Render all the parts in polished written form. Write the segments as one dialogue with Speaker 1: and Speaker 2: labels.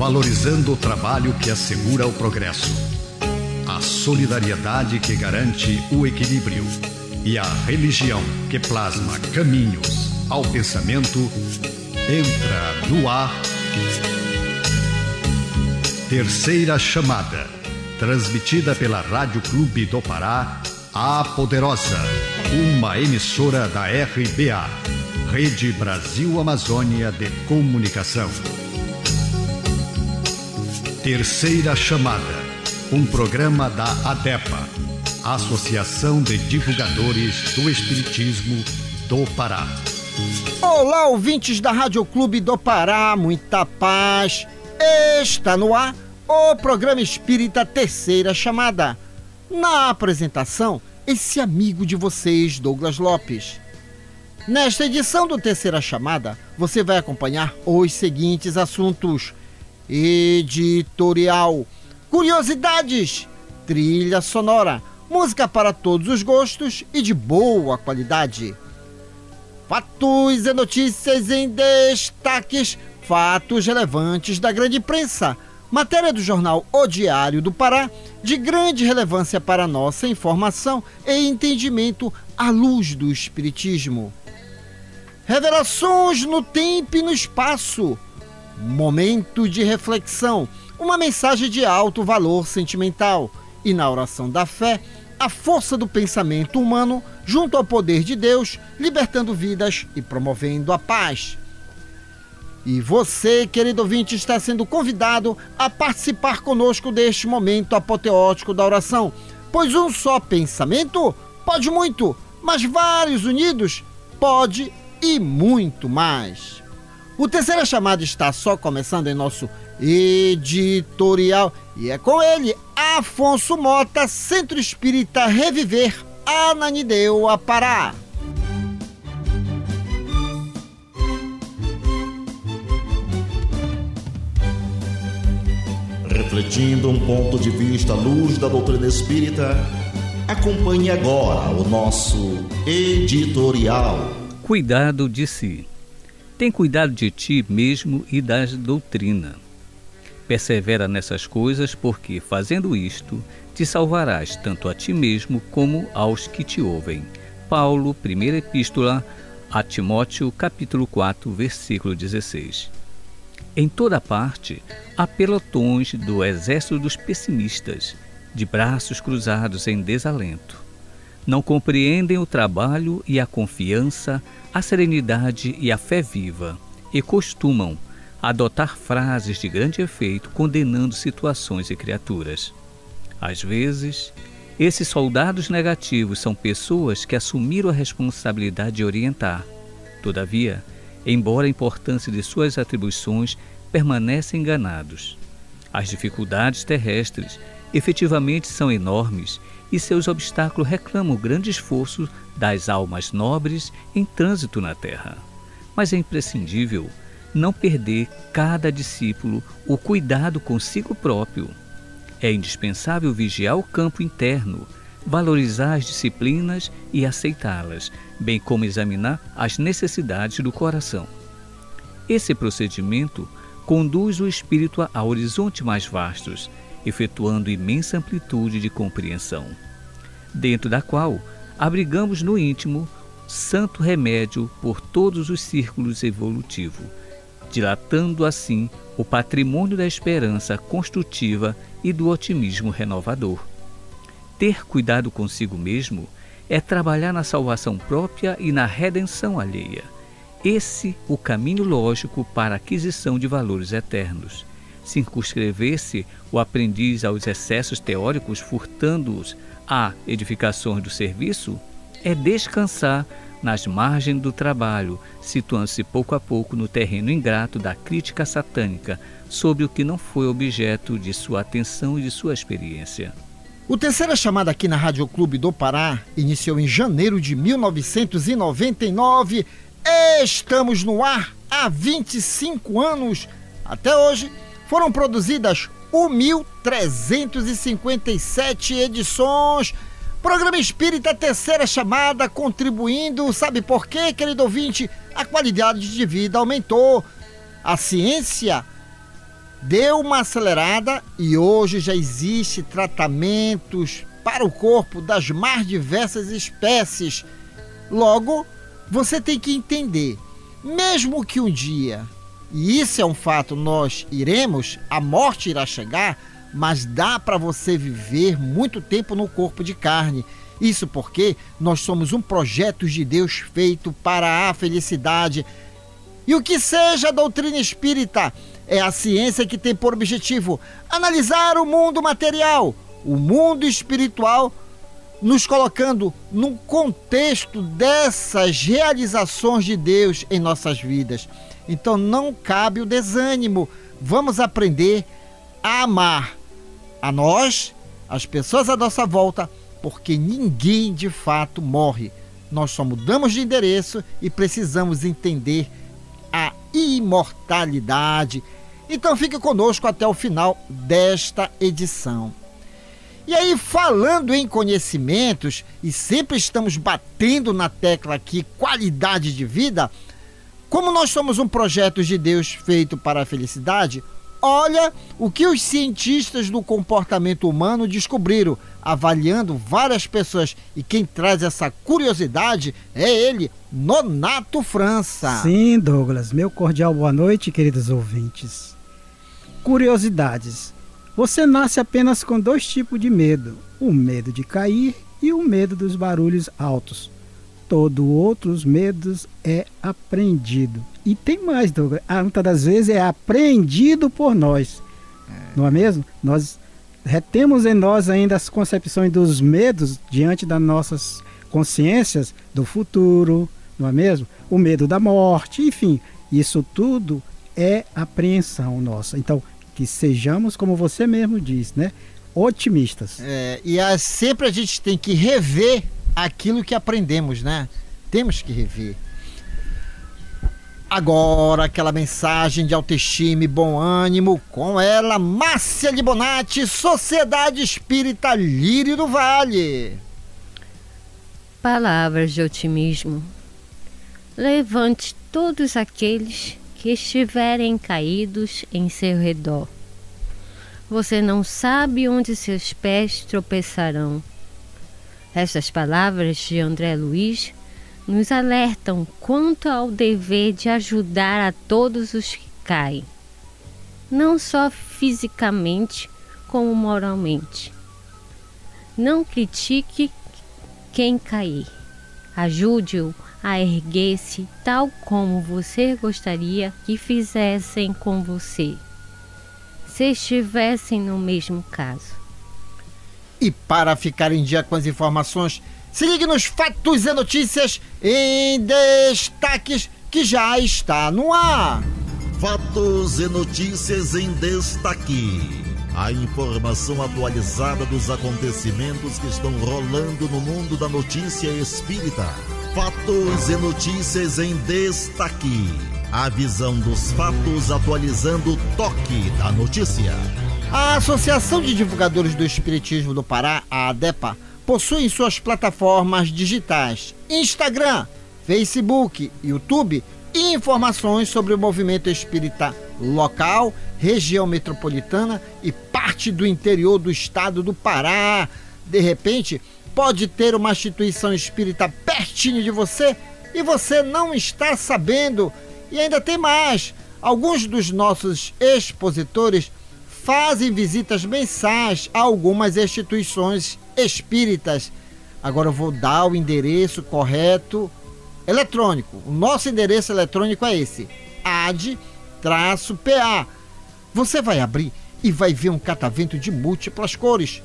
Speaker 1: valorizando o trabalho que assegura o progresso, a solidariedade que garante o equilíbrio e a religião que plasma caminhos ao pensamento. Entra no ar Terceira Chamada, transmitida pela Rádio Clube do Pará, a Poderosa, uma emissora da RBA, Rede Brasil Amazônia de Comunicação. Terceira Chamada, um programa da ADEPA, Associação de Divulgadores do Espiritismo do Pará.
Speaker 2: Olá, ouvintes da Rádio Clube do Pará, muita paz. Está no ar o programa espírita Terceira Chamada. Na apresentação, esse amigo de vocês, Douglas Lopes. Nesta edição do Terceira Chamada, você vai acompanhar os seguintes assuntos: editorial, curiosidades, trilha sonora, música para todos os gostos e de boa qualidade. Fatos e notícias em destaques, fatos relevantes da grande imprensa, matéria do jornal O Diário do Pará, de grande relevância para nossa informação e entendimento à luz do Espiritismo. Revelações no tempo e no espaço, momento de reflexão, uma mensagem de alto valor sentimental e, na oração da fé, a força do pensamento humano junto ao poder de Deus, libertando vidas e promovendo a paz. E você, querido ouvinte, está sendo convidado a participar conosco deste momento apoteótico da oração, pois um só pensamento pode muito, mas vários unidos pode e muito mais. O Terceira Chamada está só começando em nosso editorial e é com ele, Afonso Mota, Centro Espírita Reviver, Ananindeua, Pará.
Speaker 3: Refletindo um ponto de vista à luz da doutrina espírita, acompanhe agora o nosso editorial.
Speaker 4: Cuidado de si. Tem cuidado de ti mesmo e da doutrina. Persevera nessas coisas, porque, fazendo isto, te salvarás tanto a ti mesmo como aos que te ouvem. Paulo, primeira epístola a Timóteo, capítulo 4, versículo 16. Em toda parte, há pelotões do exército dos pessimistas, de braços cruzados em desalento. Não compreendem o trabalho e a confiança, a serenidade e a fé viva, e costumam adotar frases de grande efeito condenando situações e criaturas. Às vezes, esses soldados negativos são pessoas que assumiram a responsabilidade de orientar. Todavia, embora a importância de suas atribuições, permanecem enganados. As dificuldades terrestres efetivamente são enormes e seus obstáculos reclamam grande esforço das almas nobres em trânsito na terra. Mas é imprescindível não perder cada discípulo o cuidado consigo próprio. É indispensável vigiar o campo interno, valorizar as disciplinas e aceitá-las, bem como examinar as necessidades do coração. Esse procedimento conduz o espírito a horizontes mais vastos, efetuando imensa amplitude de compreensão, dentro da qual abrigamos no íntimo santo remédio por todos os círculos evolutivos, dilatando assim o patrimônio da esperança construtiva e do otimismo renovador. Ter cuidado consigo mesmo é trabalhar na salvação própria e na redenção alheia. Esse o caminho lógico para a aquisição de valores eternos. Circunscrever-se o aprendiz aos excessos teóricos, furtando-os a edificações do serviço, é descansar nas margens do trabalho, situando-se pouco a pouco no terreno ingrato da crítica satânica sobre o que não foi objeto de sua atenção e de sua experiência.
Speaker 2: O Terceira Chamada aqui na Rádio Clube do Pará iniciou em janeiro de 1999. Estamos no ar há 25 anos. Até hoje foram produzidas 1.357 edições. Programa Espírita Terceira Chamada contribuindo. Sabe por quê, querido ouvinte? A qualidade de vida aumentou. A ciência deu uma acelerada e hoje já existe tratamentos para o corpo das mais diversas espécies. Logo, você tem que entender, mesmo que um dia, e isso é um fato, nós iremos, a morte irá chegar, mas dá para você viver muito tempo no corpo de carne. Isso porque nós somos um projeto de Deus feito para a felicidade. E o que seja a doutrina espírita é a ciência que tem por objetivo analisar o mundo material, o mundo espiritual, nos colocando num contexto dessas realizações de Deus em nossas vidas. Então não cabe o desânimo. Vamos aprender a amar a nós, as pessoas à nossa volta, porque ninguém de fato morre. Nós só mudamos de endereço e precisamos entender a imortalidade. Então fique conosco até o final desta edição. E aí, falando em conhecimentos, e sempre estamos batendo na tecla aqui, qualidade de vida, como nós somos um projeto de Deus feito para a felicidade, olha o que os cientistas do comportamento humano descobriram, avaliando várias pessoas. E quem traz essa curiosidade é ele, Nonato França.
Speaker 5: Sim, Douglas, meu cordial boa noite, queridos ouvintes. Curiosidades. Você nasce apenas com 2 tipos de medo: o medo de cair e o medo dos barulhos altos. Todos outros medos é aprendido. E tem mais, Douglas, muitas das vezes é aprendido por nós, não é mesmo? Nós retemos em nós ainda as concepções dos medos diante das nossas consciências do futuro, não é mesmo? O medo da morte, enfim, isso tudo é apreensão nossa. Então, que sejamos, como você mesmo diz, né? Otimistas.
Speaker 2: Sempre a gente tem que rever aquilo que aprendemos, né? Temos que rever. Agora, aquela mensagem de autoestima e bom ânimo, com ela, Márcia Libonati, Sociedade Espírita Lírio do Vale.
Speaker 6: Palavras de otimismo. Levante todos aqueles que estiverem caídos em seu redor. Você não sabe onde seus pés tropeçarão. Estas palavras de André Luiz nos alertam quanto ao dever de ajudar a todos os que caem, não só fisicamente, como moralmente. Não critique quem cair. Ajude-o a erguer-se tal como você gostaria que fizessem com você, se estivessem no mesmo caso.
Speaker 2: E para ficar em dia com as informações, se ligue nos Fatos e Notícias em Destaques, que já está no ar.
Speaker 3: Fatos e Notícias em Destaque. A informação atualizada dos acontecimentos que estão rolando no mundo da notícia espírita. Fatos e Notícias em Destaque. A visão dos fatos atualizando o toque da notícia.
Speaker 2: A Associação de Divulgadores do Espiritismo do Pará, a ADEPA, possui em suas plataformas digitais Instagram, Facebook, YouTube, informações sobre o movimento espírita local, região metropolitana e parte do interior do estado do Pará. De repente, pode ter uma instituição espírita pertinho de você e você não está sabendo. E ainda tem mais: alguns dos nossos expositores fazem visitas mensais a algumas instituições espíritas. Agora eu vou dar o endereço correto eletrônico. O nosso endereço eletrônico é esse: ad-pa. Você vai abrir e vai ver um catavento de múltiplas cores.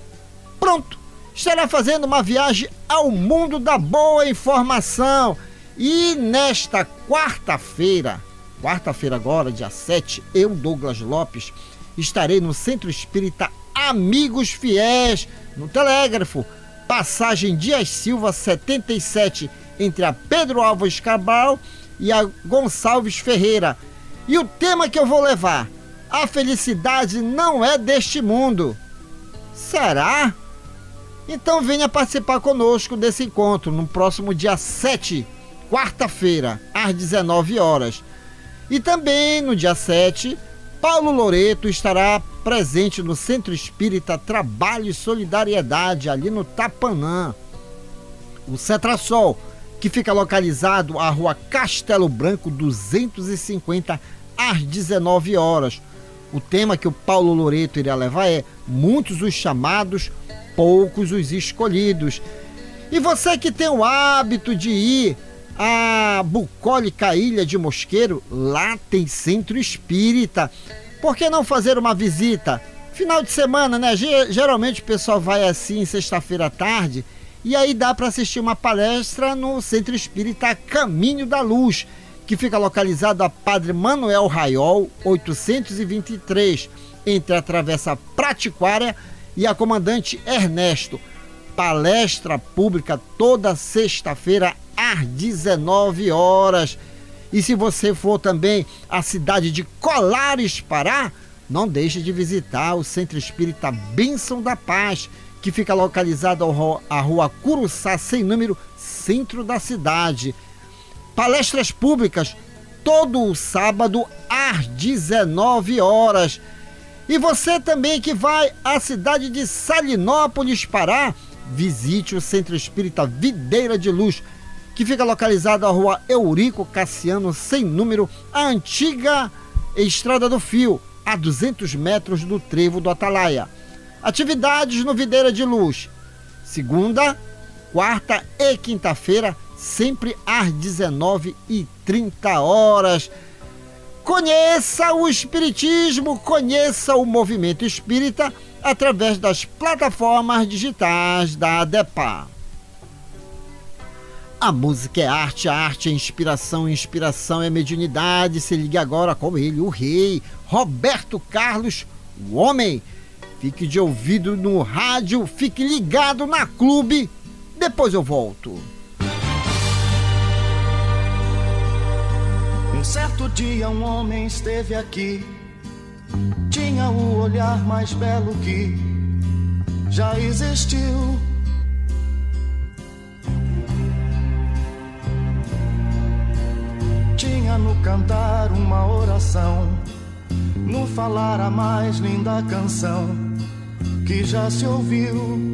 Speaker 2: Pronto! Estará fazendo uma viagem ao mundo da boa informação. E nesta quarta-feira agora, dia 7, eu, Douglas Lopes, estarei no Centro Espírita Amigos Fiéis, no Telégrafo, passagem Dias Silva 77, entre a Pedro Álvares Cabral e a Gonçalves Ferreira. E o tema que eu vou levar: a felicidade não é deste mundo. Será? Então venha participar conosco desse encontro no próximo dia 7, quarta-feira, às 19 horas. E também no dia 7, Paulo Loreto estará presente no Centro Espírita Trabalho e Solidariedade, ali no Tapanã. O Cetrasol, que fica localizado à Rua Castelo Branco 250, às 19 horas. O tema que o Paulo Loreto irá levar é muitos os chamados, poucos os escolhidos. E você que tem o hábito de ir a Bucólica Ilha de Mosqueiro, lá tem Centro Espírita. Por que não fazer uma visita? Final de semana, né? Geralmente o pessoal vai assim sexta-feira à tarde, e aí dá para assistir uma palestra no Centro Espírita Caminho da Luz, que fica localizado a Padre Manuel Raiol, 823, entre a Travessa Pratiquária e a Comandante Ernesto. Palestra pública toda sexta-feira às 19 horas. E se você for também à cidade de Colares, Pará, não deixe de visitar o Centro Espírita Bênção da Paz, que fica localizado à Rua Curuçá, sem número, centro da cidade. Palestras públicas todo o sábado às 19 horas. E você também que vai à cidade de Salinópolis, Pará, visite o Centro Espírita Videira de Luz, que fica localizado à Rua Eurico Cassiano, sem número, a antiga Estrada do Fio, a 200 metros do Trevo do Atalaia. Atividades no Videira de Luz, segunda, quarta e quinta-feira, sempre às 19h30. Conheça o Espiritismo, conheça o movimento espírita através das plataformas digitais da ADEPA. A música é arte, a arte é inspiração, inspiração é mediunidade. Se ligue agora com ele, o rei, Roberto Carlos, o homem. Fique de ouvido no rádio, fique ligado na Clube. Depois eu volto.
Speaker 7: Um certo dia um homem esteve aqui, tinha o olhar mais belo que já existiu. Tinha no cantar uma oração, no falar a mais linda canção que já se ouviu.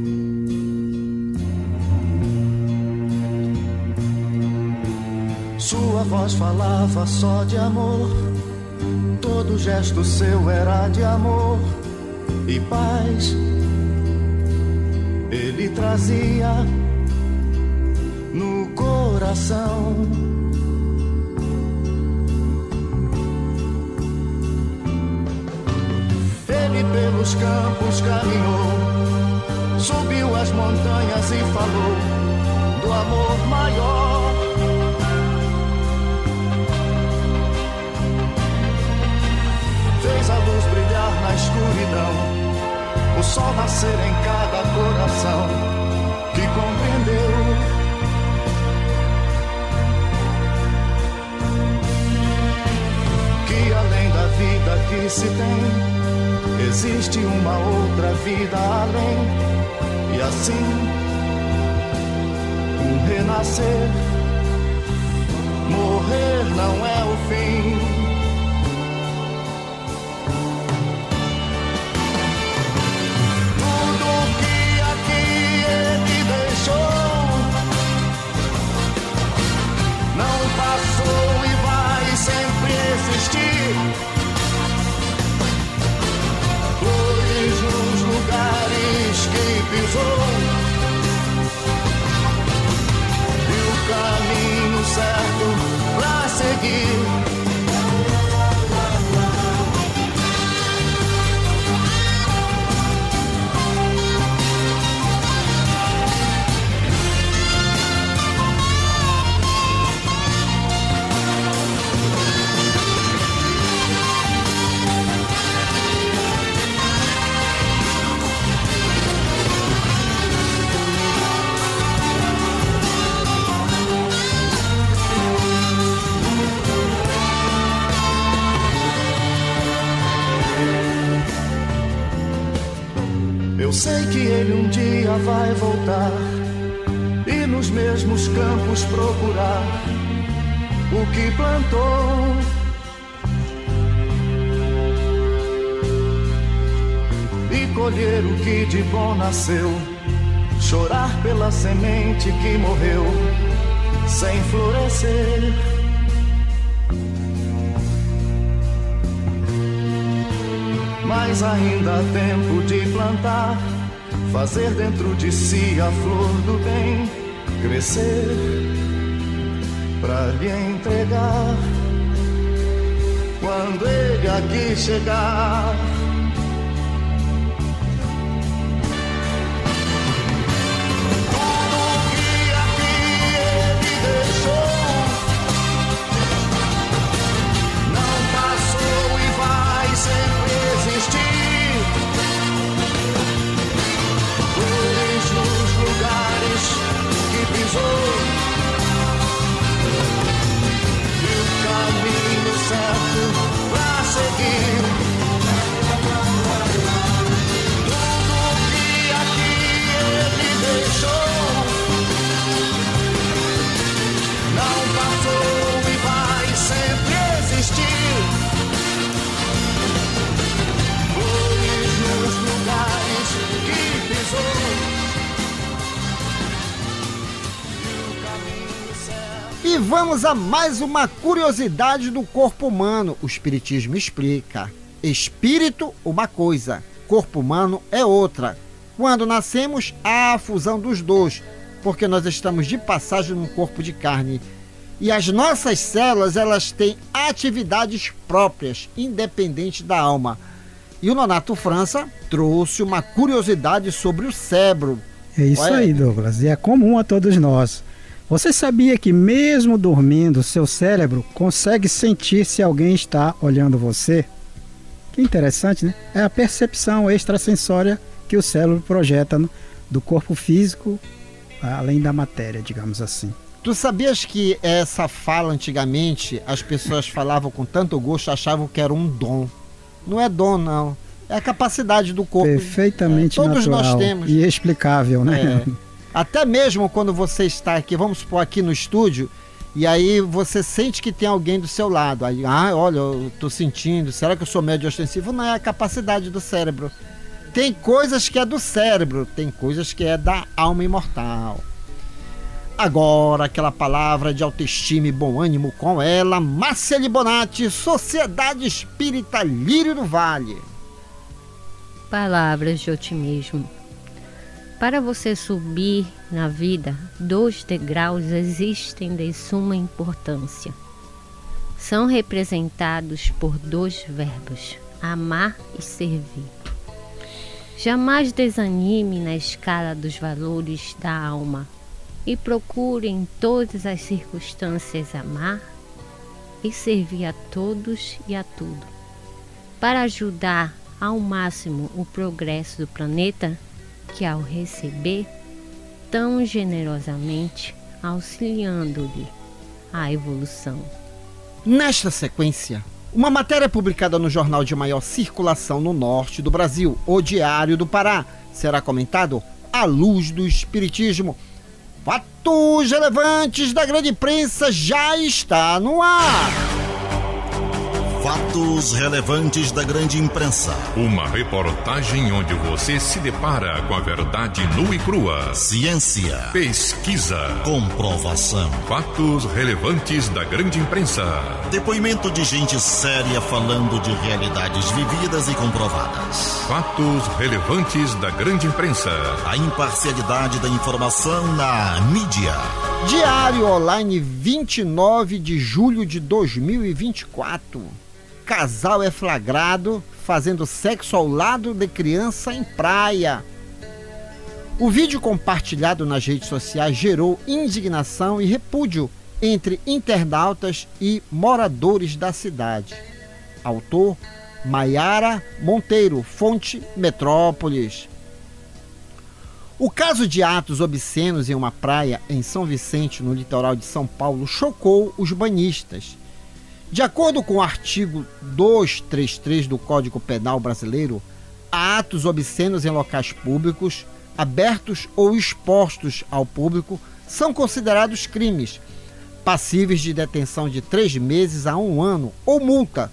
Speaker 7: Sua voz falava só de amor, todo gesto seu era de amor e paz. Ele trazia no coração. Ele pelos campos caminhou, subiu as montanhas e falou do amor maior. Fez a luz brilhar na escuridão, o sol nascer em cada coração que compreendeu. Que além da vida que se tem, existe uma outra vida além, e assim um renascer. Morrer não é o fim. Tudo que aqui ele deixou não passou e vai sempre existir. Nos lugares que pisou e o caminho certo pra seguir. Eu sei que ele um dia vai voltar e nos mesmos campos procurar o que plantou. colher o que de bom nasceu, chorar pela semente que morreu sem florescer. Mas ainda há tempo de plantar, fazer dentro de si a flor do bem crescer, pra lhe entregar quando ele aqui chegar.
Speaker 2: E vamos a mais uma curiosidade do corpo humano. O Espiritismo explica. Espírito, uma coisa. Corpo humano é outra. Quando nascemos, há a fusão dos dois, porque nós estamos de passagem num corpo de carne. E as nossas células, elas têm atividades próprias, independente da alma. E o Nonato França trouxe uma curiosidade sobre o cérebro.
Speaker 5: É isso aí, Douglas. E é comum a todos nós. Você sabia que mesmo dormindo, seu cérebro consegue sentir se alguém está olhando você? Que interessante, né? É a percepção extrasensória que o cérebro projeta do corpo físico, além da matéria, digamos assim.
Speaker 2: Tu sabias que essa fala antigamente, as pessoas falavam com tanto gosto, achavam que era um dom. Não é dom, não. É a capacidade do corpo.
Speaker 5: Perfeitamente
Speaker 2: todos
Speaker 5: natural
Speaker 2: nós temos.
Speaker 5: E explicável, né?
Speaker 2: Até mesmo quando você está aqui, vamos supor, aqui no estúdio, e aí você sente que tem alguém do seu lado. Aí, olha, eu tô sentindo, será que eu sou médio ostensivo? Não, é a capacidade do cérebro. Tem coisas que é do cérebro, tem coisas que é da alma imortal. Agora, aquela palavra de autoestima e bom ânimo com ela, Márcia Libonati, Sociedade Espírita Lírio do Vale.
Speaker 6: Palavras de otimismo. Para você subir na vida, 2 degraus existem de suma importância. São representados por 2 verbos, amar e servir. Jamais desanime na escala dos valores da alma e procure em todas as circunstâncias amar e servir a todos e a tudo, para ajudar ao máximo o progresso do planeta, que ao receber tão generosamente, auxiliando-lhe a evolução.
Speaker 2: Nesta sequência, uma matéria publicada no jornal de maior circulação no norte do Brasil, O Diário do Pará, será comentado à luz do Espiritismo. Fatos relevantes da grande imprensa já está no ar.
Speaker 3: Fatos relevantes da grande imprensa.
Speaker 8: Uma reportagem onde você se depara com a verdade nua e crua.
Speaker 3: Ciência.
Speaker 8: Pesquisa.
Speaker 3: Comprovação.
Speaker 8: Fatos relevantes da grande imprensa.
Speaker 3: Depoimento de gente séria falando de realidades vividas e comprovadas.
Speaker 8: Fatos relevantes da grande imprensa.
Speaker 3: A imparcialidade da informação na mídia.
Speaker 2: Diário Online, 29 de julho de 2024. Casal é flagrado fazendo sexo ao lado de criança em praia. O vídeo compartilhado nas redes sociais gerou indignação e repúdio entre internautas e moradores da cidade. Autor: Maiara Monteiro, fonte Metrópolis. O caso de atos obscenos em uma praia em São Vicente, no litoral de São Paulo, chocou os banhistas. De acordo com o artigo 233 do Código Penal Brasileiro, atos obscenos em locais públicos, abertos ou expostos ao público, são considerados crimes, passíveis de detenção de 3 meses a 1 ano ou multa.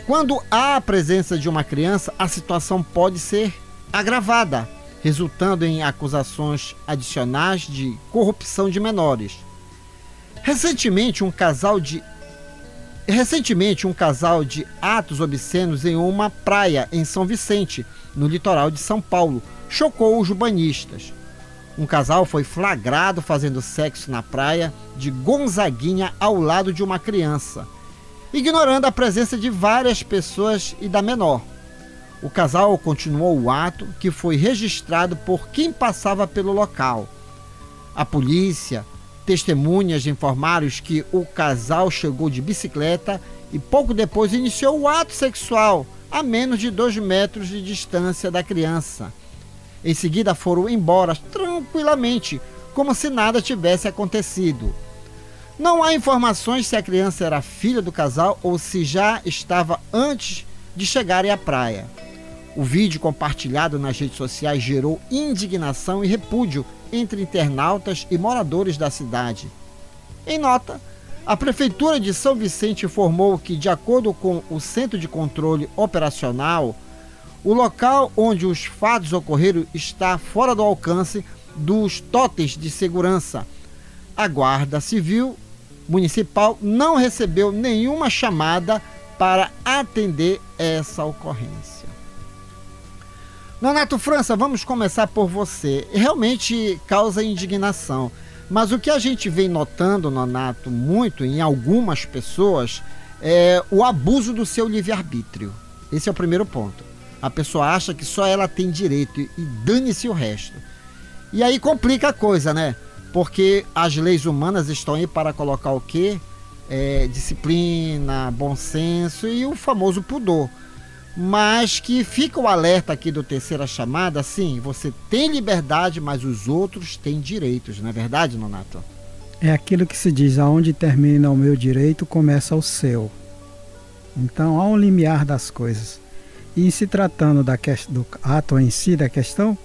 Speaker 2: Quando há a presença de uma criança, a situação pode ser agravada, resultando em acusações adicionais de corrupção de menores. Recentemente, um casal de atos obscenos em uma praia em São Vicente, no litoral de São Paulo, chocou os banhistas. Um casal foi flagrado fazendo sexo na praia de Gonzaguinha ao lado de uma criança, ignorando a presença de várias pessoas e da menor. O casal continuou o ato, que foi registrado por quem passava pelo local. A polícia, testemunhas informaram que o casal chegou de bicicleta e pouco depois iniciou o ato sexual a menos de 2 metros de distância da criança. Em seguida foram embora tranquilamente, como se nada tivesse acontecido. Não há informações se a criança era filha do casal ou se já estava antes de chegarem à praia. O vídeo compartilhado nas redes sociais gerou indignação e repúdio entre internautas e moradores da cidade. Em nota, a Prefeitura de São Vicente informou que, de acordo com o Centro de Controle Operacional, o local onde os fatos ocorreram está fora do alcance dos totens de segurança. A Guarda Civil Municipal não recebeu nenhuma chamada para atender essa ocorrência. Nonato França, vamos começar por você. Realmente causa indignação, mas o que a gente vem notando, Nonato, muito em algumas pessoas, é o abuso do seu livre-arbítrio. Esse é o primeiro ponto. A pessoa acha que só ela tem direito e dane-se o resto. E aí complica a coisa, né? Porque as leis humanas estão aí para colocar o quê? Disciplina, bom senso e o famoso pudor. Mas que fica o alerta aqui do Terceira Chamada, sim, você tem liberdade, mas os outros têm direitos, não é verdade, Nonato?
Speaker 5: É aquilo que se diz, aonde termina o meu direito, começa o seu. Então há um limiar das coisas. E se tratando do ato em si, da questão,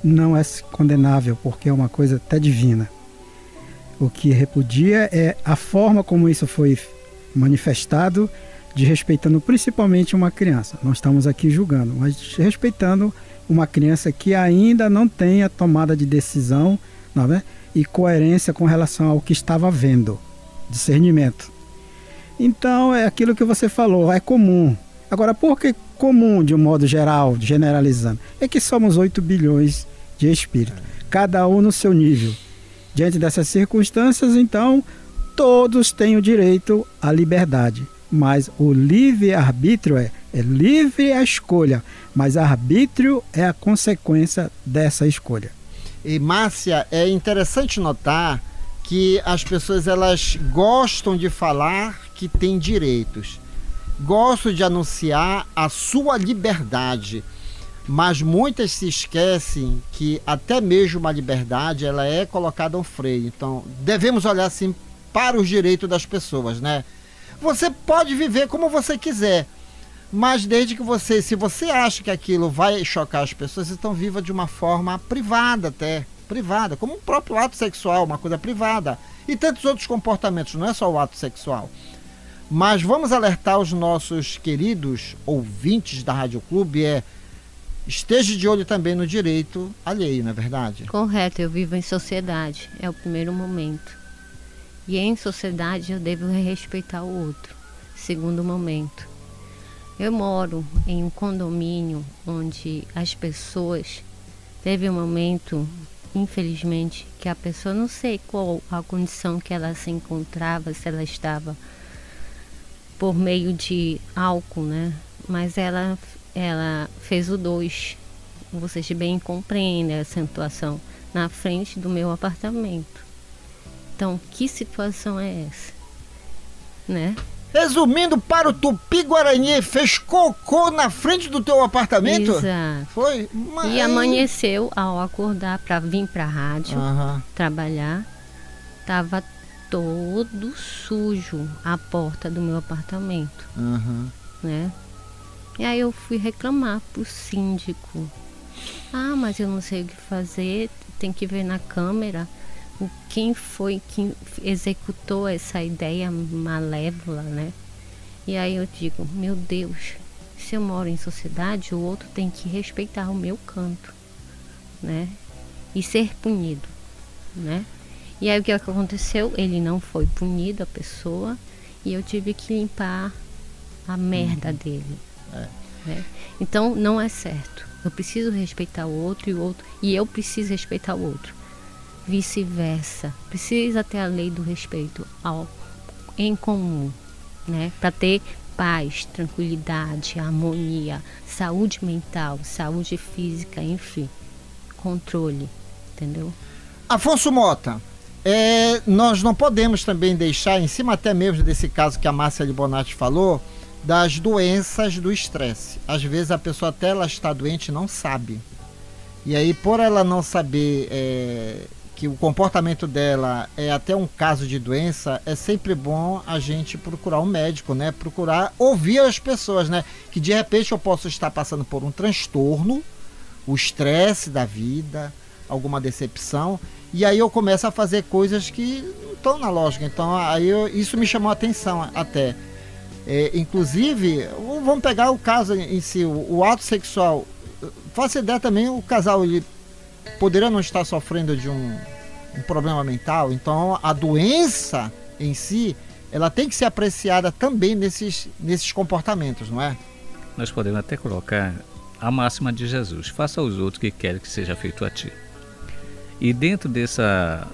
Speaker 5: não é condenável, porque é uma coisa até divina. O que repudia é a forma como isso foi manifestado, desrespeitando principalmente uma criança. Não estamos aqui julgando, mas respeitando uma criança que ainda não tem a tomada de decisão, não é? E coerência com relação ao que estava vendo, discernimento. Então é aquilo que você falou, é comum. Agora, por que comum de um modo geral, generalizando? É que somos 8 bilhões de espíritos, cada um no seu nível. Diante dessas circunstâncias, então, todos têm o direito à liberdade. Mas o livre-arbítrio é livre a escolha, mas arbítrio é a consequência dessa escolha.
Speaker 2: E Márcia, é interessante notar que as pessoas elas gostam de falar que têm direitos, gostam de anunciar a sua liberdade, mas muitas se esquecem que até mesmo a liberdade ela é colocada um freio. Então devemos olhar assim para os direitos das pessoas, né? Você pode viver como você quiser, mas desde que se você acha que aquilo vai chocar as pessoas, então viva de uma forma privada até, privada, como o próprio ato sexual, uma coisa privada, e tantos outros comportamentos, não é só o ato sexual. Mas vamos alertar os nossos queridos ouvintes da Rádio Clube, esteja de olho também no direito alheio, não é verdade?
Speaker 6: Correto, eu vivo em sociedade, é o primeiro momento. E em sociedade eu devo respeitar o outro. Segundo momento, eu moro em um condomínio onde as pessoas... Teve um momento, infelizmente, que a pessoa, não sei qual a condição que ela se encontrava, se ela estava por meio de álcool, né? Mas ela fez o 2. Vocês bem compreendem a situação na frente do meu apartamento. Então, que situação é essa? Né?
Speaker 2: Resumindo, para o Tupi-Guarani, fez cocô na frente do teu apartamento?
Speaker 6: Exato.
Speaker 2: Foi?
Speaker 6: E amanheceu, ao acordar para vir para a rádio, trabalhar, estava todo sujo a porta do meu apartamento. Né? E aí eu fui reclamar pro síndico. Ah, mas eu não sei o que fazer, tem que ver na câmera quem foi que executou essa ideia malévola, né? E aí eu digo, meu Deus, Se eu moro em sociedade, o outro tem que respeitar o meu canto, né? E ser punido, né? E aí o que aconteceu? Ele não foi punido, a pessoa, e eu tive que limpar a merda dele. Né? Então não é certo. Eu preciso respeitar o outro e eu preciso respeitar o outro. Vice-versa. Precisa ter a lei do respeito em comum, né? Para ter paz, tranquilidade, harmonia, saúde mental, saúde física, enfim, controle, entendeu?
Speaker 2: Afonso Mota, nós não podemos também deixar, em cima até mesmo desse caso que a Márcia Libonati falou, das doenças do estresse. Às vezes a pessoa até ela está doente e não sabe. E aí, por ela não saber que o comportamento dela é até um caso de doença, é sempre bom a gente procurar um médico, né? Procurar ouvir as pessoas, né? Que de repente eu posso estar passando por um transtorno, o estresse da vida, alguma decepção, e aí eu começo a fazer coisas que não estão na lógica. Então aí isso me chamou a atenção até. Inclusive, vamos pegar o caso em si, o ato sexual. Faço ideia também, o casal ele poderia não estar sofrendo de um problema mental. Então a doença em si, ela tem que ser apreciada também nesses comportamentos, não é?
Speaker 4: Nós podemos até colocar a máxima de Jesus: faça aos outros o que quer que seja feito a ti. E dentro dessa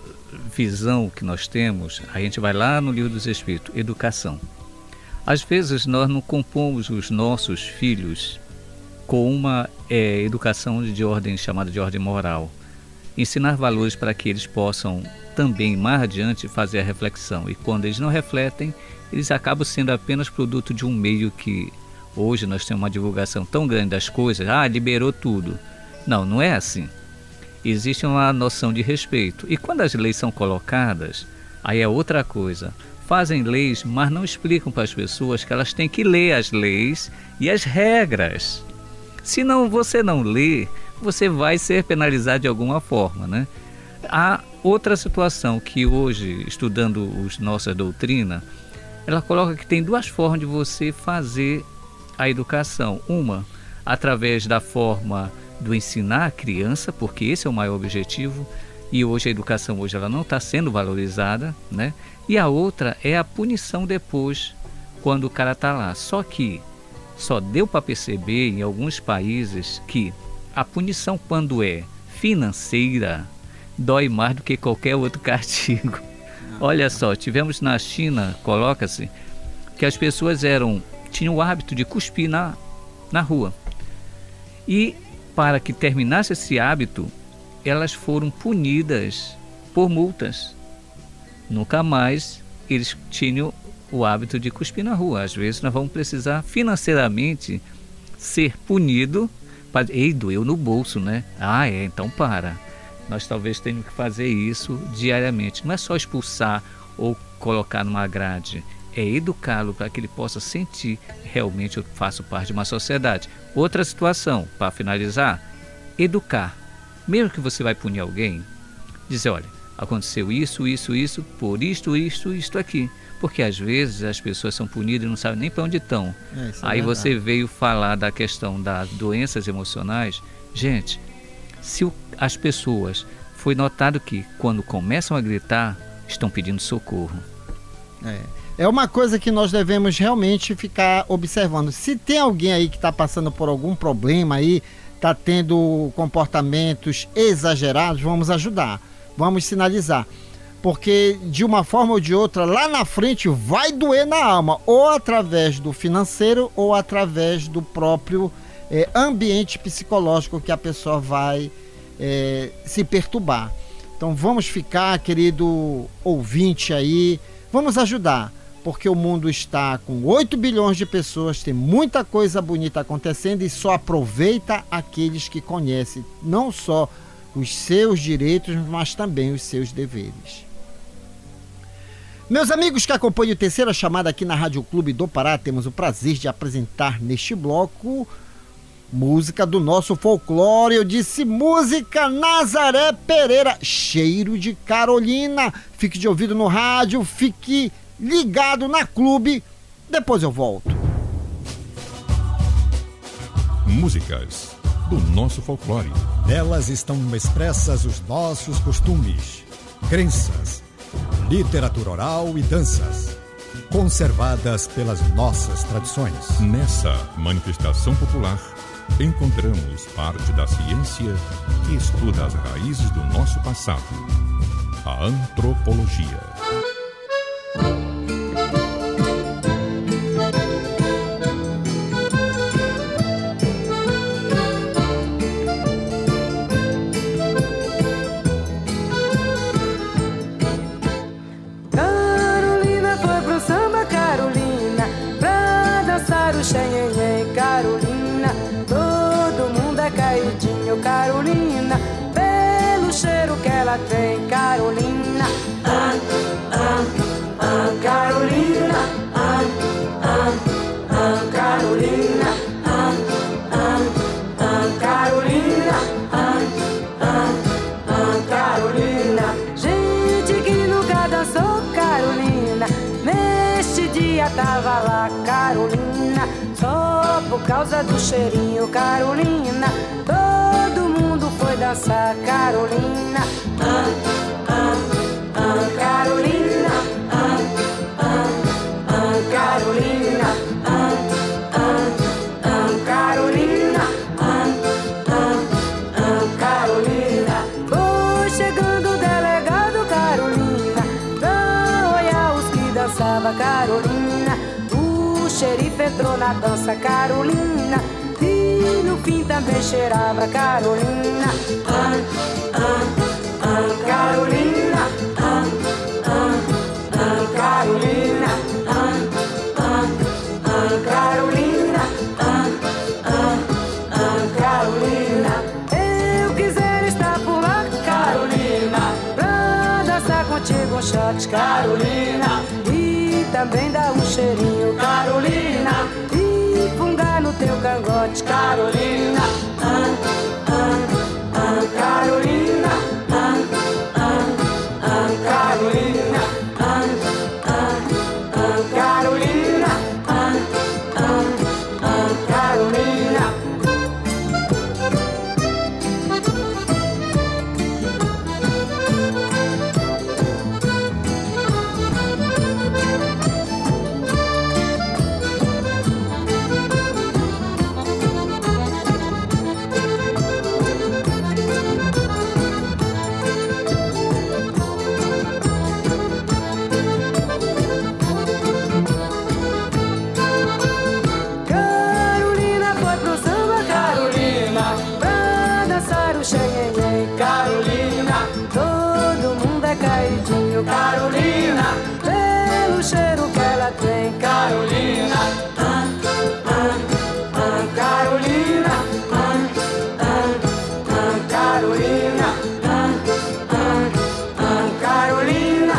Speaker 4: visão que nós temos, a gente vai lá no Livro dos Espíritos, educação. Às vezes nós não compomos os nossos filhos com uma educação de ordem chamada de ordem moral. Ensinar valores para que eles possam também mais adiante fazer a reflexão. E quando eles não refletem, eles acabam sendo apenas produto de um meio que hoje nós temos uma divulgação tão grande das coisas. Liberou tudo. Não, não é assim. Existe uma noção de respeito. E quando as leis são colocadas, aí é outra coisa. Fazem leis, mas não explicam para as pessoas que elas têm que ler as leis e as regras. Se não, você não lê, você vai ser penalizado de alguma forma, né? Há outra situação que hoje, estudando nossa doutrina, ela coloca que tem duas formas de você fazer a educação. Uma, através da forma do ensinar a criança, porque esse é o maior objetivo, e hoje a educação ela não está sendo valorizada, né? E a outra é a punição depois, quando o cara está lá. Só que só deu para perceber em alguns países que a punição, quando é financeira, dói mais do que qualquer outro castigo. Olha só, tivemos na China, coloca-se, que as pessoas tinham o hábito de cuspir na rua. E para que terminasse esse hábito, elas foram punidas por multas. Nunca mais eles tinham o hábito de cuspir na rua. Às vezes nós vamos precisar financeiramente ser punido. Ei, doeu no bolso, né? Então para. Nós talvez tenhamos que fazer isso diariamente. Não é só expulsar ou colocar numa grade. É educá-lo para que ele possa sentir realmente eu faço parte de uma sociedade. Outra situação, para finalizar, educar. Mesmo que você vai punir alguém, dizer, olha, aconteceu isso, por isto aqui. Porque às vezes as pessoas são punidas e não sabem nem para onde estão. Aí você veio falar da questão das doenças emocionais. Gente, se as pessoas, foi notado que quando começam a gritar, estão pedindo socorro.
Speaker 2: É uma coisa que nós devemos realmente ficar observando. Se tem alguém aí que está passando por algum problema aí, está tendo comportamentos exagerados, vamos ajudar, vamos sinalizar. Porque de uma forma ou de outra, lá na frente vai doer na alma, ou através do financeiro ou através do próprio ambiente psicológico que a pessoa vai se perturbar. Então vamos ficar, querido ouvinte aí, vamos ajudar. Porque o mundo está com 8 bilhões de pessoas, tem muita coisa bonita acontecendo e só aproveita aqueles que conhecem não só os seus direitos, mas também os seus deveres. Meus amigos que acompanham o Terceira Chamada aqui na Rádio Clube do Pará, temos o prazer de apresentar neste bloco música do nosso folclore. Eu disse música Nazaré Pereira, Cheiro de Carolina. Fique de ouvido no rádio, fique ligado na Clube, depois eu volto.
Speaker 8: músicas do nosso folclore.
Speaker 1: Nelas estão expressas os nossos costumes, crenças, literatura oral e danças, conservadas pelas nossas tradições.
Speaker 8: Nessa manifestação popular, encontramos parte da ciência que estuda as raízes do nosso passado, a antropologia.
Speaker 9: Carolina foi pro samba, Carolina, pra dançar o xenhenhen, Carolina. Todo mundo é caidinho, Carolina, pelo cheiro que ela tem, Carolina. Carolina, Carolina, Carolina, Carolina. Gente que nunca dançou, Carolina, neste dia tava lá, Carolina. Só por causa do cheirinho, Carolina, todo mundo foi dançar, Carolina. Carolina, Carolina, Carolina, Carolina. Foi chegando o delegado, Carolina, pra olhar os que dançava, Carolina. O xerife entrou na dança, Carolina, e no fim também cheirava, Carolina. Carolina, Carolina, Carolina, Carolina. Eu quiser estar por lá, Carolina, pra dançar contigo um shot, Carolina, e também dar um cheirinho, Carolina, e fungar no teu cangote, Carolina. Carolina, Carolina, Carolina, Carolina. Carolina foi pro samba, Carolina, pra dançar o xenhenhen, Carolina. Todo mundo é caidinho, Carolina, pelo cheiro que ela tem, Carolina. Carolina, Carolina, Carolina.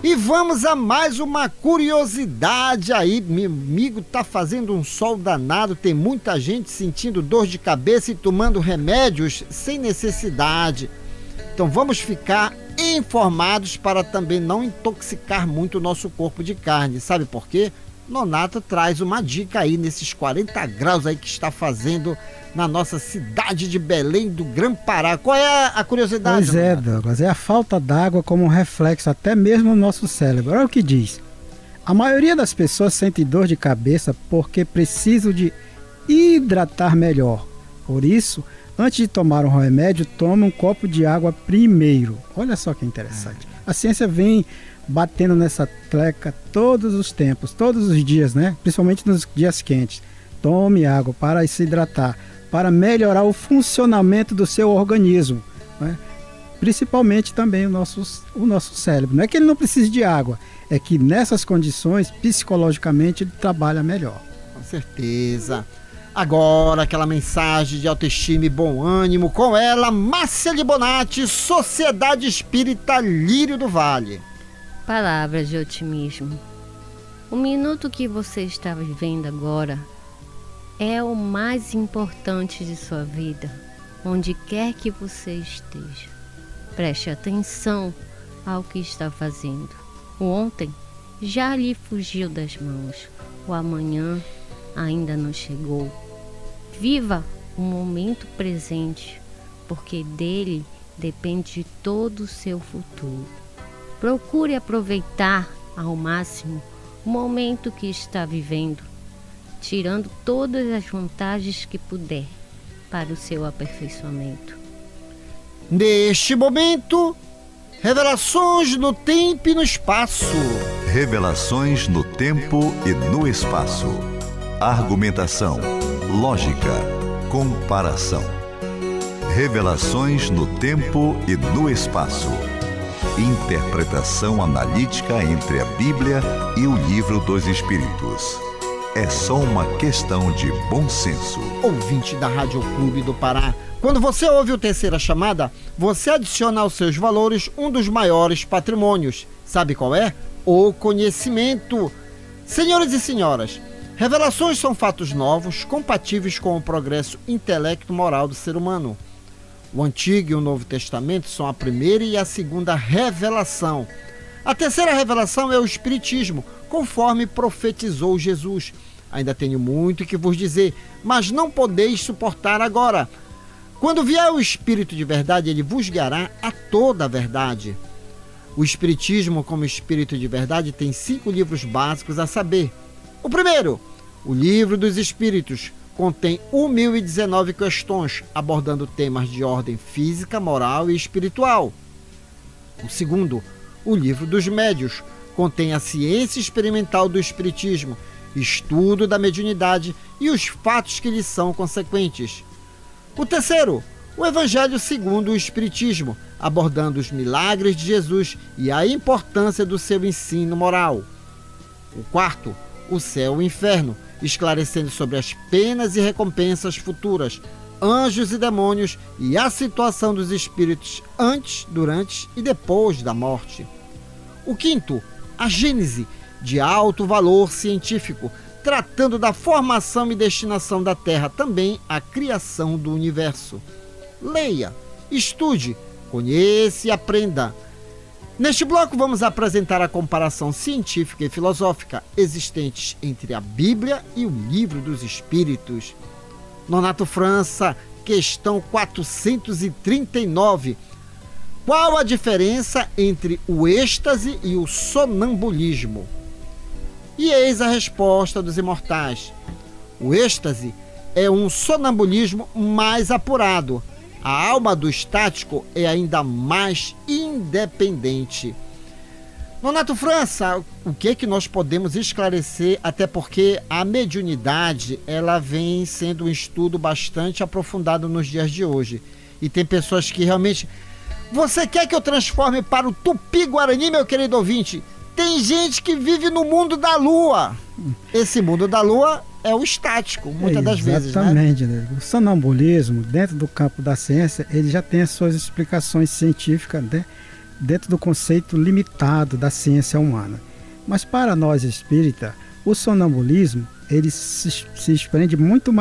Speaker 2: E vamos a mais uma curiosidade aí, meu amigo, tá fazendo um sol danado, tem muita gente sentindo dor de cabeça e tomando remédios sem necessidade. Então vamos ficar informados para também não intoxicar muito o nosso corpo de carne. Sabe por quê? Nonato traz uma dica aí nesses 40 graus aí que está fazendo na nossa cidade de Belém do Grã-Pará. Qual é a curiosidade?
Speaker 5: Pois é, Douglas, é a falta d'água como um reflexo até mesmo no nosso cérebro. Olha o que diz. A maioria das pessoas sente dor de cabeça porque precisam de hidratar melhor. Por isso, antes de tomar um remédio, tome um copo de água primeiro. Olha só que interessante. A ciência vem batendo nessa tecla todos os tempos, todos os dias, né? Principalmente nos dias quentes. Tome água para se hidratar, para melhorar o funcionamento do seu organismo, né? Principalmente também o nosso cérebro. Não é que ele não precise de água, é que nessas condições, psicologicamente, ele trabalha melhor.
Speaker 2: Com certeza. Agora, aquela mensagem de autoestima e bom ânimo, com ela, Márcia Libonati, Sociedade Espírita Lírio do Vale.
Speaker 6: Palavras de otimismo. O minuto que você está vivendo agora é o mais importante de sua vida, onde quer que você esteja. Preste atenção ao que está fazendo. O ontem já lhe fugiu das mãos. O amanhã ainda não chegou. Viva o momento presente, porque dele depende todo o seu futuro. Procure aproveitar ao máximo o momento que está vivendo, tirando todas as vantagens que puder para o seu aperfeiçoamento.
Speaker 2: Neste momento, revelações no tempo e no espaço.
Speaker 10: Revelações no tempo e no espaço. Argumentação, lógica, comparação. Revelações no tempo e no espaço. Interpretação analítica entre a Bíblia e o Livro dos Espíritos. É só uma questão de bom senso.
Speaker 2: Ouvinte da Rádio Clube do Pará, quando você ouve o Terceira Chamada, você adiciona aos seus valores um dos maiores patrimônios. Sabe qual é? O conhecimento. Senhores e senhoras, revelações são fatos novos, compatíveis com o progresso intelecto-moral do ser humano. O Antigo e o Novo Testamento são a primeira e a segunda revelação. A terceira revelação é o Espiritismo, conforme profetizou Jesus. Ainda tenho muito que vos dizer, mas não podeis suportar agora. Quando vier o Espírito de verdade, ele vos guiará a toda a verdade. O Espiritismo, como Espírito de verdade, tem 5 livros básicos a saber. O primeiro, o Livro dos Espíritos, contém 1019 questões, abordando temas de ordem física, moral e espiritual. O segundo, o Livro dos Médios, contém a ciência experimental do Espiritismo, estudo da mediunidade e os fatos que lhes são consequentes. O terceiro, o Evangelho segundo o Espiritismo, abordando os milagres de Jesus e a importância do seu ensino moral. O quarto, o Céu e o Inferno, esclarecendo sobre as penas e recompensas futuras, anjos e demônios e a situação dos espíritos antes, durante e depois da morte. O quinto, a Gênese, de alto valor científico, tratando da formação e destinação da Terra, também a criação do universo. Leia, estude, conheça e aprenda. Neste bloco vamos apresentar a comparação científica e filosófica existentes entre a Bíblia e o Livro dos Espíritos. Nonato França, questão 439. Qual a diferença entre o êxtase e o sonambulismo? E eis a resposta dos imortais. O êxtase é um sonambulismo mais apurado. A alma do estático é ainda mais independente. Nonato França, o que nós podemos esclarecer, até porque a mediunidade ela vem sendo um estudo bastante aprofundado nos dias de hoje. E tem pessoas que realmente... Você quer que eu transforme para o Tupi-Guarani, meu querido ouvinte? Tem gente que vive no mundo da lua. Esse mundo da lua é o estático, muitas das vezes, né?
Speaker 5: Exatamente, né? O sonambulismo, dentro do campo da ciência, ele já tem as suas explicações científicas, né? Dentro do conceito limitado da ciência humana. Mas para nós espíritas, o sonambulismo, ele se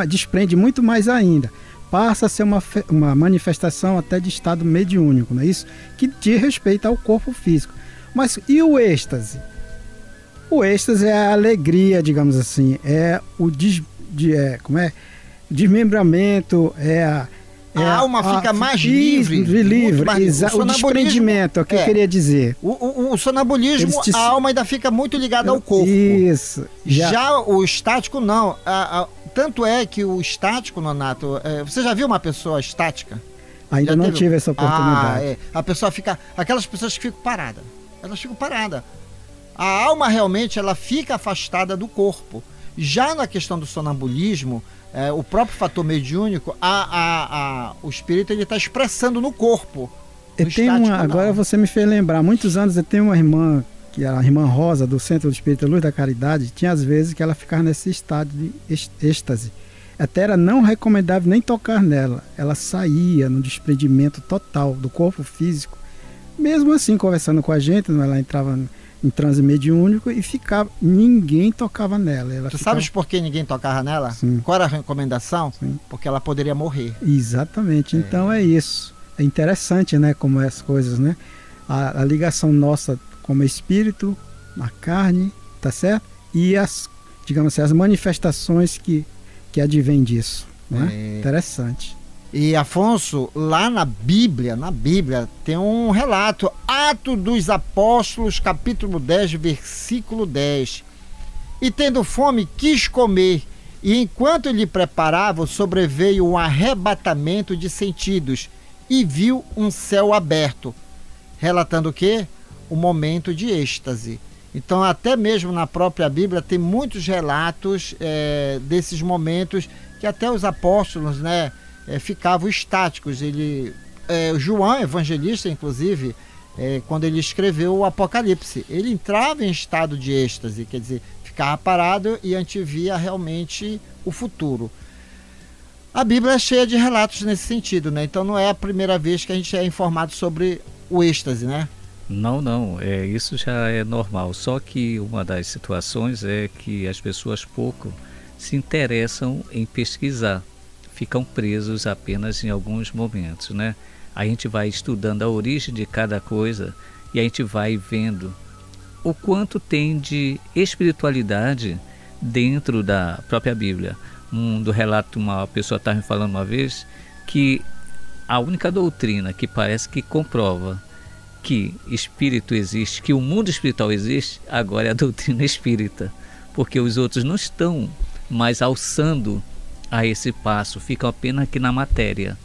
Speaker 5: desprende muito mais ainda. Passa a ser uma manifestação até de estado mediúnico, não é isso? Que diz respeito ao corpo físico. Mas e o êxtase? O êxtase é a alegria, digamos assim, é o desmembramento,
Speaker 2: a alma fica mais livre.
Speaker 5: O desprendimento, é o que eu queria dizer.
Speaker 2: O sonambulismo, a alma ainda fica muito ligada ao corpo.
Speaker 5: Isso.
Speaker 2: Já o estático, não. Tanto é que o estático, Nonato, você já viu uma pessoa estática?
Speaker 5: Ainda não tive essa oportunidade.
Speaker 2: A pessoa fica... Aquelas pessoas que ficam paradas. Elas ficam paradas. A alma realmente ela fica afastada do corpo. Já na questão do sonambulismo, o próprio fator mediúnico, o espírito está expressando no corpo.
Speaker 5: Agora você me fez lembrar, muitos anos eu tenho uma irmã, que é a irmã Rosa, do Centro do Espírito Luz da Caridade, tinha às vezes que ela ficava nesse estado de êxtase. Até era não recomendável nem tocar nela. Ela saía no desprendimento total do corpo físico. Mesmo assim, conversando com a gente, ela entrava em transe mediúnico e ficava, ninguém tocava nela.
Speaker 2: Tu sabes por que ninguém tocava nela?
Speaker 5: Sim.
Speaker 2: Qual era a recomendação?
Speaker 5: Sim.
Speaker 2: Porque ela poderia morrer.
Speaker 5: Exatamente, então é isso. É interessante, né, como as coisas, né? A ligação nossa como espírito, a carne, tá certo? E as, digamos assim, as manifestações que advêm disso, né? Interessante.
Speaker 2: E Afonso, lá na Bíblia tem um relato, Atos dos Apóstolos, capítulo 10, versículo 10. E tendo fome, quis comer, e enquanto lhe preparava, sobreveio um arrebatamento de sentidos, e viu um céu aberto, relatando o quê? Um momento de êxtase. Então, até mesmo na própria Bíblia tem muitos relatos desses momentos que até os apóstolos, né, ficavam estáticos. João, evangelista, inclusive, quando ele escreveu o Apocalipse, ele entrava em estado de êxtase, quer dizer, ficava parado e antevia realmente o futuro. A Bíblia é cheia de relatos nesse sentido, né? Então não é a primeira vez que a gente é informado sobre o êxtase, né?
Speaker 4: Não, isso já é normal, só que uma das situações é que as pessoas pouco se interessam em pesquisar, ficam presos apenas em alguns momentos, né? A gente vai estudando a origem de cada coisa e a gente vai vendo o quanto tem de espiritualidade dentro da própria Bíblia. Do relato, uma pessoa estava me falando uma vez que a única doutrina que parece que comprova que espírito existe, que o mundo espiritual existe, agora é a doutrina espírita, porque os outros não estão mais alçando a esse passo, ficam apenas aqui na matéria,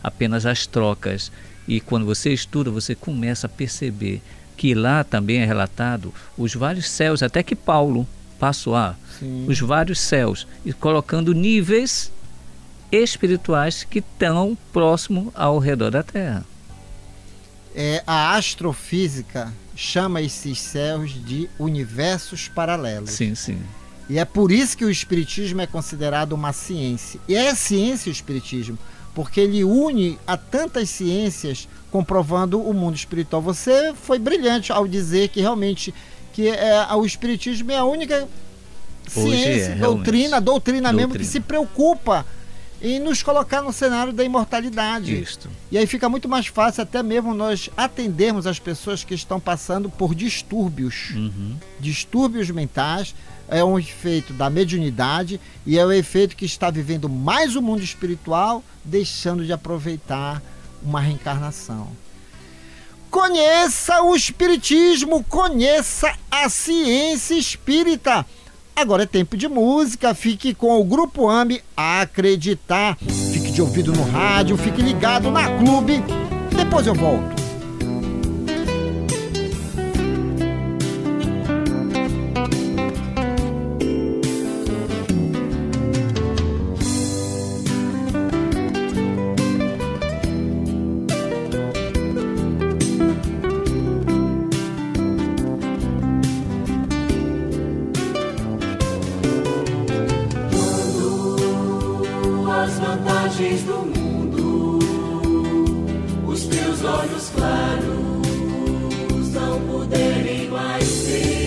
Speaker 4: apenas as trocas. E quando você estuda, você começa a perceber que lá também é relatado os vários céus, até que Paulo passou os vários céus, e colocando níveis espirituais que estão próximo ao redor da Terra.
Speaker 2: A astrofísica chama esses céus de universos paralelos.
Speaker 4: Sim.
Speaker 2: E é por isso que o espiritismo é considerado uma ciência. E é ciência o espiritismo, porque ele une a tantas ciências comprovando o mundo espiritual. Você foi brilhante ao dizer que realmente o espiritismo é a única ciência, doutrina mesmo, que se preocupa em nos colocar no cenário da imortalidade.
Speaker 4: Isto.
Speaker 2: E aí fica muito mais fácil até mesmo nós atendermos as pessoas que estão passando por distúrbios. Distúrbios mentais. É um efeito da mediunidade e é o efeito que está vivendo mais o mundo espiritual, deixando de aproveitar uma reencarnação. Conheça o espiritismo, conheça a ciência espírita. Agora é tempo de música, fique com o Grupo AME Acreditar. Fique de ouvido no rádio, fique ligado na Clube. Depois eu volto.
Speaker 11: Do mundo, os teus olhos claros não puderem mais ver.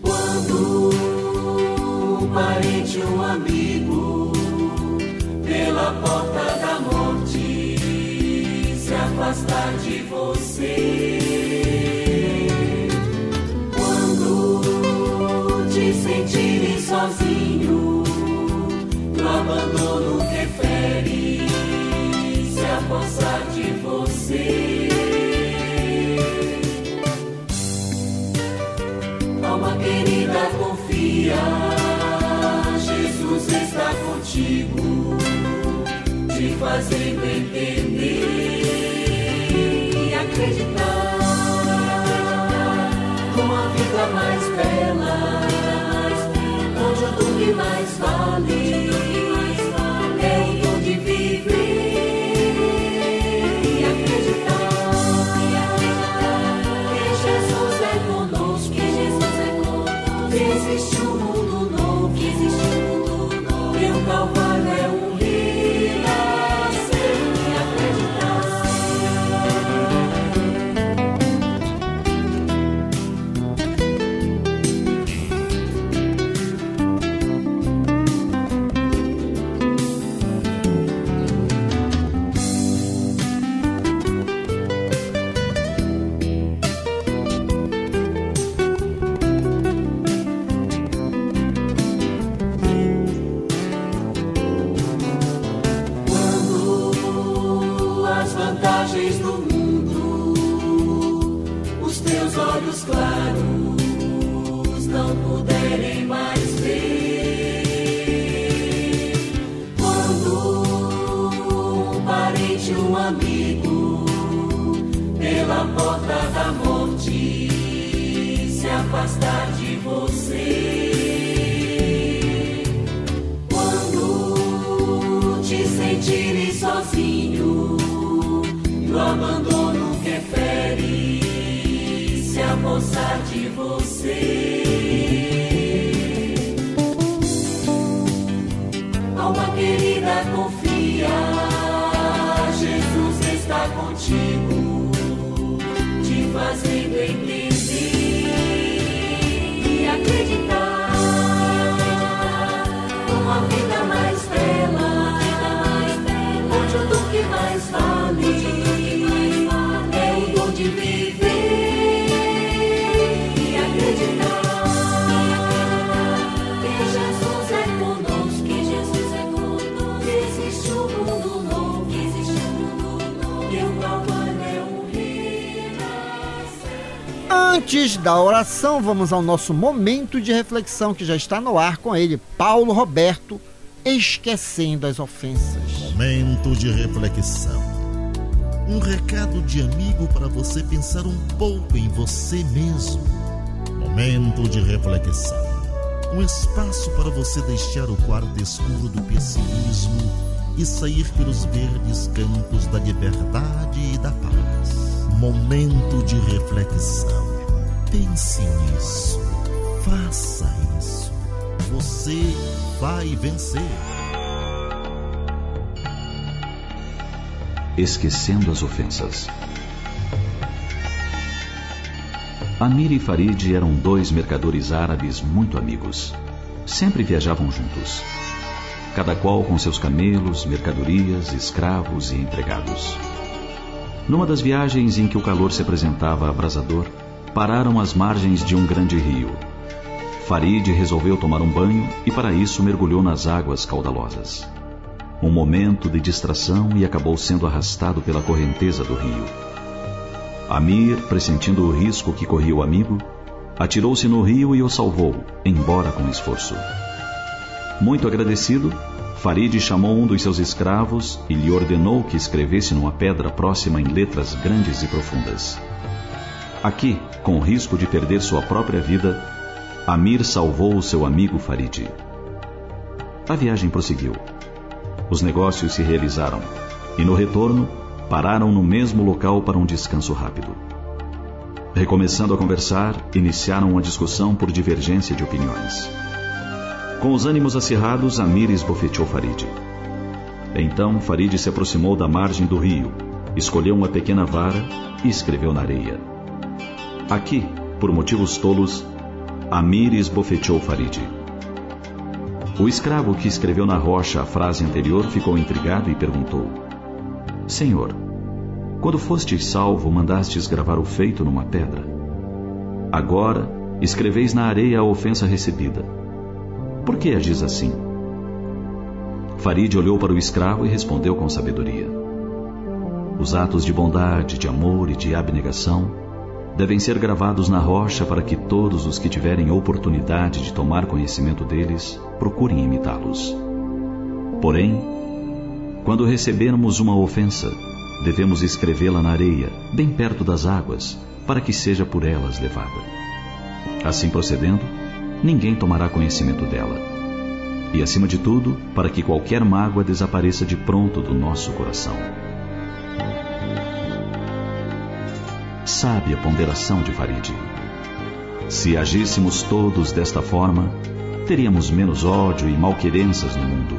Speaker 11: Quando um parente, um amigo, pela porta da morte se afastar de você, quando te sentirem sozinho, o abandono que fere se apossar de você. Alma querida, confia, Jesus está contigo, te fazendo entender e acreditar numa vida mais bela, onde o do que mais vale existe um mundo novo, que existe um mundo novo, e o Calvário é um renascer e acreditar. olhos claros não puderem mais ver. Quando um parente, um amigo, pela porta da morte se afastar de você, quando te sentires sozinho e o abandono que fere se apossar de você, alma querida, confia, Jesus está contigo, te fazendo entender e acreditar numa vida mais bela, onde o dom que mais vale é o dom de viver e acreditar que Jesus é conosco, que existe um mundo novo, que o qual é um renascer.
Speaker 2: Antes da oração, vamos ao nosso momento de reflexão que já está no ar com ele, Paulo Roberto, esquecendo as ofensas.
Speaker 3: Momento de reflexão. Um recado de amigo para você pensar um pouco em você mesmo. Momento de reflexão. Um espaço para você deixar o quarto escuro do pessimismo e sair pelos verdes campos da liberdade e da paz. Momento de reflexão. Pense nisso. Faça isso. Você vai vencer.
Speaker 12: Esquecendo as ofensas. Amir e Farid eram dois mercadores árabes muito amigos. Sempre viajavam juntos, cada qual com seus camelos, mercadorias, escravos e empregados. Numa das viagens em que o calor se apresentava abrasador, pararam às margens de um grande rio. Farid resolveu tomar um banho e para isso mergulhou nas águas caudalosas. Um momento de distração e acabou sendo arrastado pela correnteza do rio. Amir, pressentindo o risco que corria o amigo, atirou-se no rio e o salvou, embora com esforço. Muito agradecido, Farid chamou um dos seus escravos e lhe ordenou que escrevesse numa pedra próxima em letras grandes e profundas: aqui, com o risco de perder sua própria vida, Amir salvou o seu amigo Farid. A viagem prosseguiu. Os negócios se realizaram e, no retorno, pararam no mesmo local para um descanso rápido. Recomeçando a conversar, iniciaram uma discussão por divergência de opiniões. Com os ânimos acirrados, Amir esbofeteou Farid. Então, Farid se aproximou da margem do rio, escolheu uma pequena vara e escreveu na areia: aqui, por motivos tolos, Amir esbofeteou Farid. O escravo que escreveu na rocha a frase anterior ficou intrigado e perguntou: Senhor, quando fostes salvo, mandastes gravar o feito numa pedra. Agora, escreveis na areia a ofensa recebida. Por que agis assim? Farid olhou para o escravo e respondeu com sabedoria: os atos de bondade, de amor e de abnegação devem ser gravados na rocha para que todos os que tiverem oportunidade de tomar conhecimento deles procurem imitá-los. Porém, quando recebermos uma ofensa, devemos escrevê-la na areia, bem perto das águas, para que seja por elas levada. Assim procedendo, ninguém tomará conhecimento dela. E, acima de tudo, para que qualquer mágoa desapareça de pronto do nosso coração. Sabe a ponderação de Farid. Se agíssemos todos desta forma, teríamos menos ódio e malquerenças no mundo.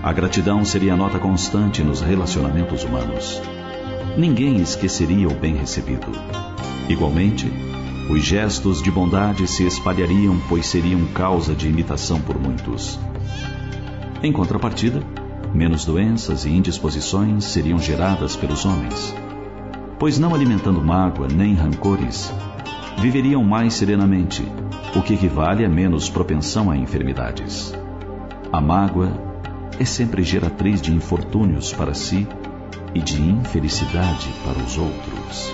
Speaker 12: A gratidão seria a nota constante nos relacionamentos humanos. Ninguém esqueceria o bem recebido. Igualmente, os gestos de bondade se espalhariam, pois seriam causa de imitação por muitos. Em contrapartida, menos doenças e indisposições seriam geradas pelos homens, pois não alimentando mágoa nem rancores, viveriam mais serenamente, o que equivale a menos propensão a enfermidades. A mágoa é sempre geratriz de infortúnios para si e de infelicidade para os outros.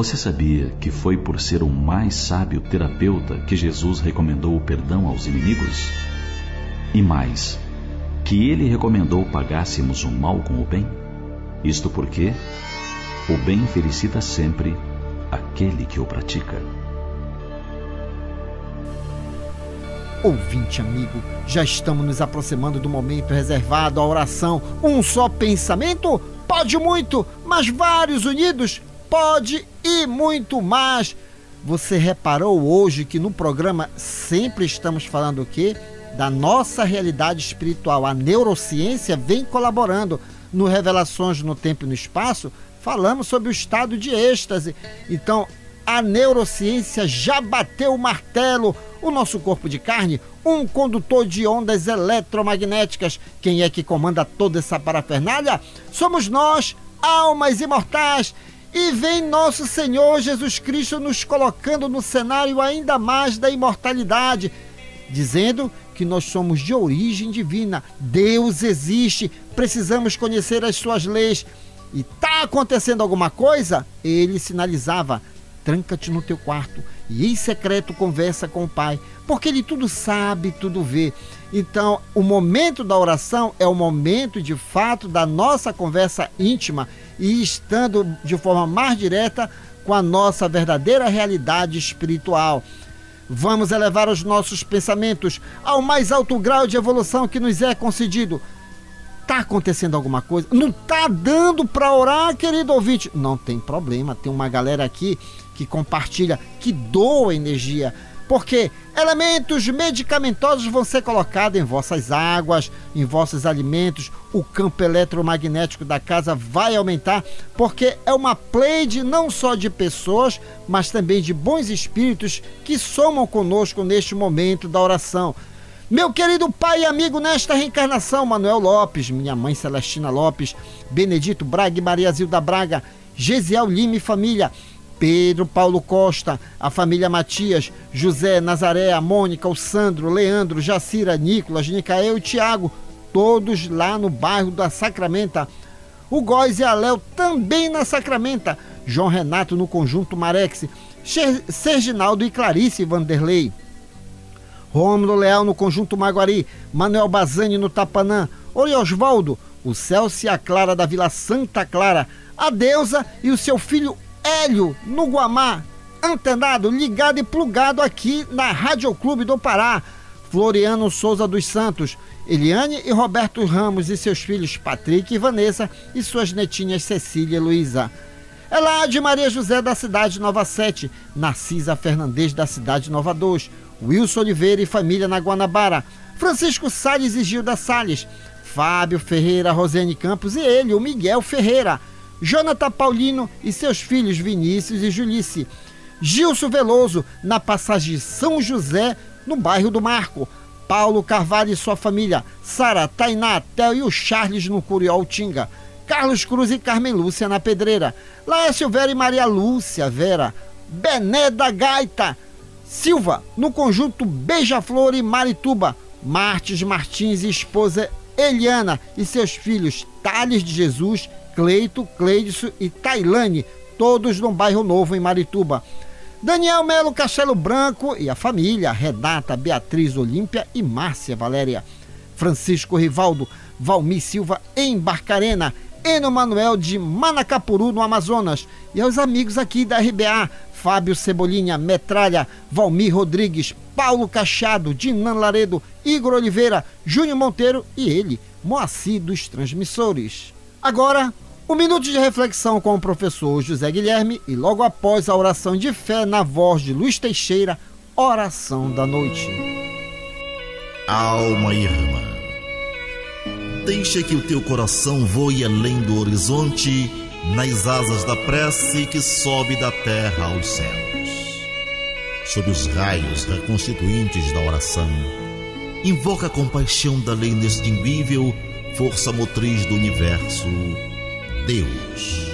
Speaker 12: Você sabia que foi por ser o mais sábio terapeuta que Jesus recomendou o perdão aos inimigos? E mais, que ele recomendou pagássemos o mal com o bem? Isto porque o bem felicita sempre aquele que o pratica.
Speaker 2: Ouvinte amigo, já estamos nos aproximando do momento reservado à oração. Um só pensamento? Pode muito, mas vários unidos? Pode e muito mais. Você reparou hoje que no programa sempre estamos falando o quê? Da nossa realidade espiritual. A neurociência vem colaborando. No Revelações no Tempo e no Espaço, falamos sobre o estado de êxtase. Então, a neurociência já bateu o martelo. O nosso corpo de carne, um condutor de ondas eletromagnéticas. Quem é que comanda toda essa parafernália? Somos nós, almas imortais. E vem nosso Senhor Jesus Cristo nos colocando no cenário ainda mais da imortalidade, dizendo que nós somos de origem divina. Deus existe, precisamos conhecer as suas leis. E está acontecendo alguma coisa? Ele sinalizava: tranca-te no teu quarto e em secreto conversa com o Pai, porque Ele tudo sabe, tudo vê. Então, o momento da oração é o momento, de fato, da nossa conversa íntima e estando de forma mais direta com a nossa verdadeira realidade espiritual. Vamos elevar os nossos pensamentos ao mais alto grau de evolução que nos é concedido. Está acontecendo alguma coisa? Não está dando para orar, querido ouvinte? Não tem problema, tem uma galera aqui que compartilha, que doa energia, porque elementos medicamentosos vão ser colocados em vossas águas, em vossos alimentos. O campo eletromagnético da casa vai aumentar, porque é uma pleide não só de pessoas, mas também de bons espíritos que somam conosco neste momento da oração. Meu querido pai e amigo nesta reencarnação, Manuel Lopes, minha mãe Celestina Lopes, Benedito Braga e Maria Zilda Braga, Gesiel Lima e família, Pedro Paulo Costa, a família Matias, José, Nazaré, a Mônica, o Sandro, Leandro, Jacira, Nicolas, Nicael e Tiago, todos lá no bairro da Sacramenta. O Góis e a Léo também na Sacramenta, João Renato no Conjunto Marex, Serginaldo e Clarice Vanderlei, Rômulo Leal no Conjunto Maguari, Manuel Bazani no Tapanã, Oi Osvaldo, o Celso e a Clara da Vila Santa Clara, a Deusa e o seu filho Hélio no Guamá, antenado, ligado e plugado aqui na Rádio Clube do Pará, Floriano Souza dos Santos, Eliane e Roberto Ramos e seus filhos Patrick e Vanessa e suas netinhas Cecília e Luísa. Elade Maria José da cidade Nova 7, Narcisa Fernandes da cidade Nova 2, Wilson Oliveira e família na Guanabara, Francisco Salles e Gilda Salles, Fábio Ferreira, Rosane Campos e ele, o Miguel Ferreira, Jonathan Paulino e seus filhos Vinícius e Julice, Gilson Veloso na passagem São José no bairro do Marco, Paulo Carvalho e sua família, Sara, Tainá, Theo e o Charles no Curiol-Tinga, Carlos Cruz e Carmen Lúcia na Pedreira, Laércio Vera e Maria Lúcia Vera, Bené da Gaita, Silva no Conjunto Beija-Flor e Marituba, Martins Martins e esposa Eliana e seus filhos Thales de Jesus, Cleito, Cleidson e Tailane, todos no bairro Novo em Marituba. Daniel Melo Castelo Branco e a família, Renata, Beatriz Olímpia e Márcia Valéria. Francisco Rivaldo, Valmir Silva em Barcarena, Eno Manuel de Manacapuru no Amazonas. E aos amigos aqui da RBA, Fábio Cebolinha, Metralha, Valmir Rodrigues, Paulo Cachado, Dinan Laredo, Igor Oliveira, Júnior Monteiro e ele, Moacir dos Transmissores. Agora, um minuto de reflexão com o professor José Guilherme e logo após a oração de fé na voz de Luiz Teixeira, oração da noite.
Speaker 3: Alma irmã, deixa que o teu coração voe além do horizonte, nas asas da prece que sobe da terra aos céus. Sob os raios reconstituintes da oração, invoca a compaixão da lei inextinguível, força motriz do universo, Deus.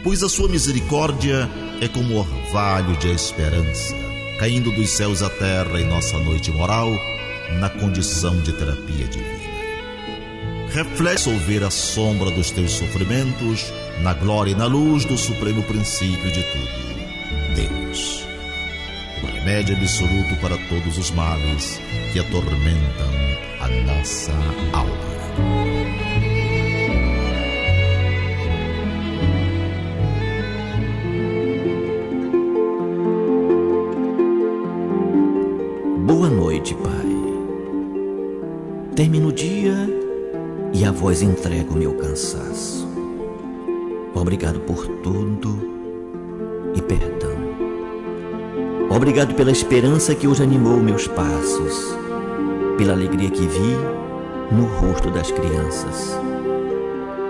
Speaker 3: Pois a sua misericórdia é como o orvalho de esperança, caindo dos céus à terra em nossa noite moral, na condição de terapia divina. Reflete ao ver a sombra dos teus sofrimentos, na glória e na luz do supremo princípio de tudo, Deus. O remédio absoluto para todos os males que atormentam a nossa alma.
Speaker 13: Boa noite, Pai. Termino o dia e a vós entrego o meu cansaço. Obrigado por tudo e perdão. Obrigado pela esperança que hoje animou meus passos, pela alegria que vi no rosto das crianças.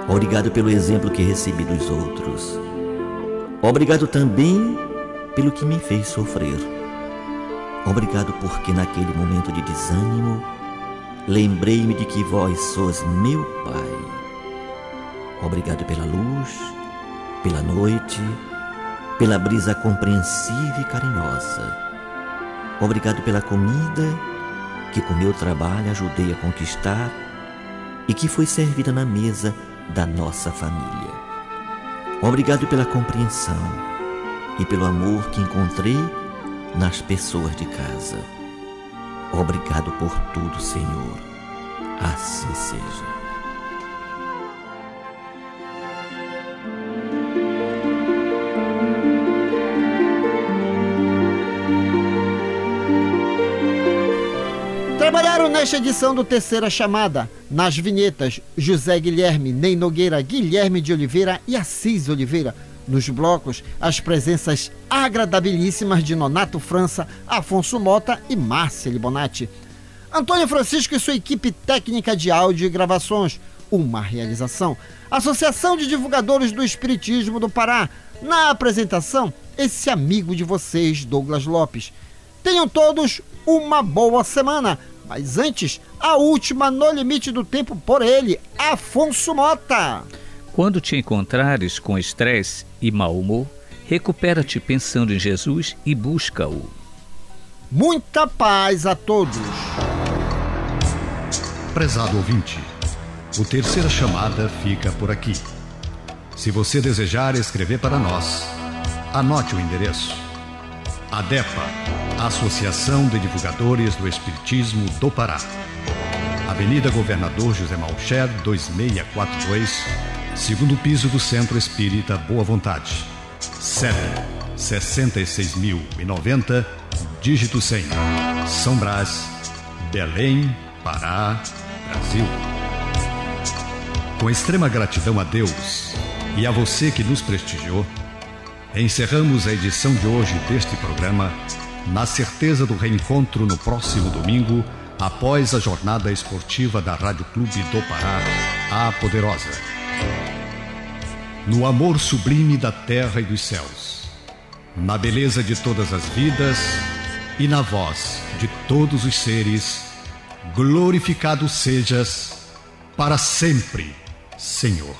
Speaker 13: Obrigado pelo exemplo que recebi dos outros. Obrigado também pelo que me fez sofrer. Obrigado porque naquele momento de desânimo, lembrei-me de que vós sois meu Pai. Obrigado pela luz, pela noite, pela brisa compreensiva e carinhosa. Obrigado pela comida que com meu trabalho ajudei a conquistar e que foi servida na mesa da nossa família. Obrigado pela compreensão e pelo amor que encontrei nas pessoas de casa. Obrigado por tudo, Senhor. Assim seja.
Speaker 2: Trabalharam nesta edição do Terceira Chamada, nas vinhetas, José Guilherme, Ney Nogueira, Guilherme de Oliveira e Assis Oliveira. Nos blocos, as presenças agradabilíssimas de Nonato França, Afonso Mota e Márcia Libonati. Antônio Francisco e sua equipe técnica de áudio e gravações. Uma realização. Associação de Divulgadores do Espiritismo do Pará. Na apresentação, esse amigo de vocês, Douglas Lopes. Tenham todos uma boa semana. Mas antes, a última no limite do tempo por ele, Afonso Mota.
Speaker 4: Quando te encontrares com estresse e mau humor, recupera-te pensando em Jesus e busca-o.
Speaker 2: Muita paz a todos.
Speaker 1: Prezado ouvinte, o Terceira Chamada fica por aqui. Se você desejar escrever para nós, anote o endereço: ADEPA, Associação de Divulgadores do Espiritismo do Pará, Avenida Governador José Malcher, 2642, segundo piso do Centro Espírita Boa Vontade. CEP 66.090, dígito 100, São Brás, Belém, Pará, Brasil. Com extrema gratidão a Deus e a você que nos prestigiou, encerramos a edição de hoje deste programa na certeza do reencontro no próximo domingo, após a jornada esportiva da Rádio Clube do Pará, a Poderosa. No amor sublime da terra e dos céus, na beleza de todas as vidas e na voz de todos os seres, glorificado sejas para sempre, Senhor.